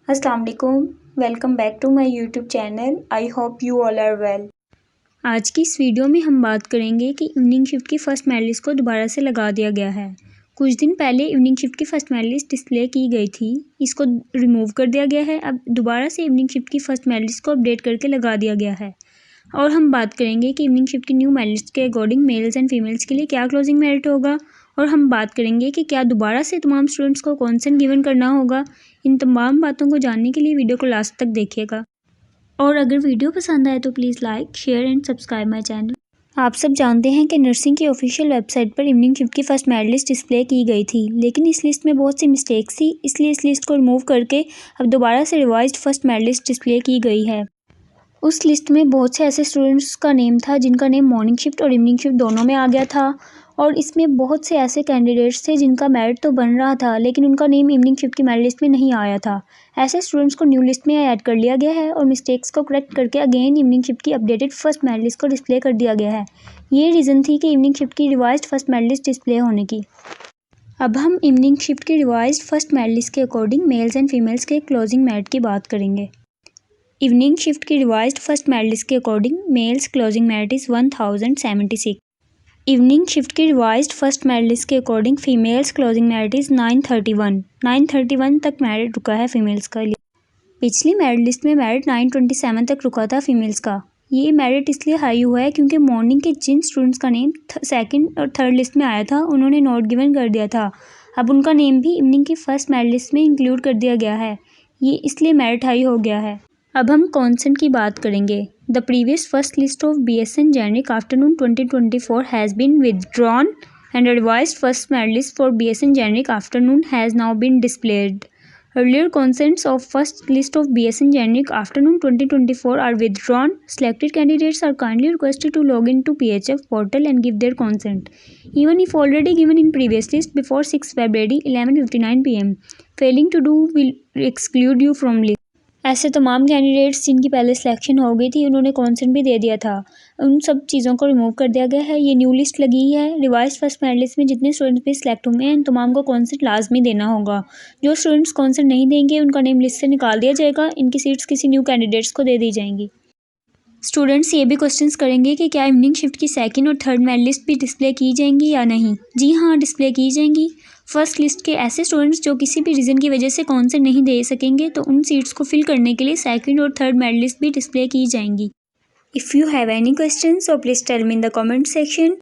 अस्सलाम वालेकुम, welcome back to my YouTube channel. I hope you all are well. आज की इस वीडियो में हम बात करेंगे कि इवनिंग शिफ्ट की फ़र्स्ट मेरिट लिस्ट को दोबारा से लगा दिया गया है। कुछ दिन पहले इवनिंग शिफ्ट की फ़र्स्ट मेरिट लिस्ट डिस्प्ले की गई थी, इसको रिमूव कर दिया गया है। अब दोबारा से इवनिंग शिफ्ट की फ़र्स्ट मेरिट लिस्ट को अपडेट करके लगा दिया गया है। और हम बात करेंगे कि इवनिंग शिफ्ट की न्यू मेरिट लिस्ट के अकॉर्डिंग मेल्स एंड फीमेल्स के लिए क्या क्लोजिंग मेरिट होगा, और हम बात करेंगे कि क्या दोबारा से तमाम स्टूडेंट्स को कॉन्सेंट गिवन करना होगा। इन तमाम बातों को जानने के लिए वीडियो को लास्ट तक देखिएगा, और अगर वीडियो पसंद आए तो please like, share and subscribe my channel. आप सब जानते हैं कि नर्सिंग की ऑफिशियल वेबसाइट पर इवनिंग शिफ्ट की फ़र्स्ट मेरिट लिस्ट डिस्प्ले की गई थी, लेकिन इस लिस्ट में बहुत सी मिस्टेक्स थी, इसलिए इस लिस्ट को रिमूव करके अब दोबारा से revised first merit list display की गई है। उस लिस्ट में बहुत से ऐसे स्टूडेंट्स का नेम था जिनका नेम मॉर्निंग शिफ्ट और इवनिंग शिफ्ट दोनों में आ गया था, और इसमें बहुत से ऐसे कैंडिडेट्स थे जिनका मेरिट तो बन रहा था लेकिन उनका नेम इवनिंग शिफ्ट की मेरिट लिस्ट में नहीं आया था। ऐसे स्टूडेंट्स को न्यू लिस्ट में ऐड कर लिया गया है और मिस्टेक्स को करेक्ट करके अगेन इवनिंग शिफ्ट की अपडेटेड फर्स्ट मेरिट लिस्ट को डिस्प्ले कर दिया गया है। ये रीज़न थी कि इवनिंग शिफ्ट की revised first merit list display होने की। अब हम इवनिंग शिफ्ट की रिवाइज्ड फर्स्ट मेरिट लिस्ट के अकॉर्डिंग मेल्स एंड फीमेल्स के क्लोजिंग मेरिट की बात करेंगे। इवनिंग शिफ्ट की रिवाइज्ड फर्स्ट मेरिट लिस्ट के according males closing merit is 1076। Evening shift की रिवाइज्ड फर्स्ट मेरिट लिस्ट के according females closing merit is 931 तक मेरिट रुका है फीमेल्स का। पिछली मेरिट लिस्ट में मेरिट 927 तक रुका था फीमेल्स का। ये मेरिट इसलिए हाई हुआ है क्योंकि मॉर्निंग के जिन स्टूडेंट्स का नेम सेकंड और थर्ड लिस्ट में आया था उन्होंने नोट गिवन कर दिया था, अब उनका नेम भी इवनिंग की फर्स्ट मेरिट लिस्ट में इंक्लूड कर दिया गया है, ये इसलिए मेरिट हाई हो गया है। अब हम कॉन्सेंट की बात करेंगे। The previous first list of BSN generic afternoon 2024 has been withdrawn and revised first merit list for BSN generic afternoon has now been displayed. Earlier consents of first list of BSN generic afternoon 2024 are withdrawn. Selected candidates are kindly requested to log into PHF portal and give their consent, even if already given in previous list before 6 February 11:59 PM. Failing to do will exclude you from list. ऐसे तमाम candidates जिनकी पहले selection हो गई थी उन्होंने consent भी दे दिया था, उन सब चीज़ों को रिमूव कर दिया गया है। ये न्यू लिस्ट लगी है। रिवाइज फर्स्ट मेरिट लिस्ट में जितने स्टूडेंट्स भी सिलेक्ट हुए हैं इन तमाम को कॉन्सेंट लाजमी देना होगा। जो स्टूडेंट्स कॉन्सेंट नहीं देंगे उनका नेम लिस्ट से निकाल दिया जाएगा, इनकी सीट्स किसी न्यू कैंडिडेट्स को दे दी जाएंगी। स्टूडेंट्स ये भी क्वेश्चंस करेंगे कि क्या इवनिंग शिफ्ट की सेकंड और थर्ड मेरिट लिस्ट भी डिस्प्ले की जाएंगी या नहीं। जी हाँ, डिस्प्ले की जाएंगी। फर्स्ट लिस्ट के ऐसे स्टूडेंट्स जो किसी भी रीज़न की वजह से कॉन्सेंट नहीं दे सकेंगे तो उन सीट्स को फिल करने के लिए सेकंड और थर्ड मेरिट लिस्ट भी डिस्प्ले की जाएंगी। If you have any question so please tell me in the comment section.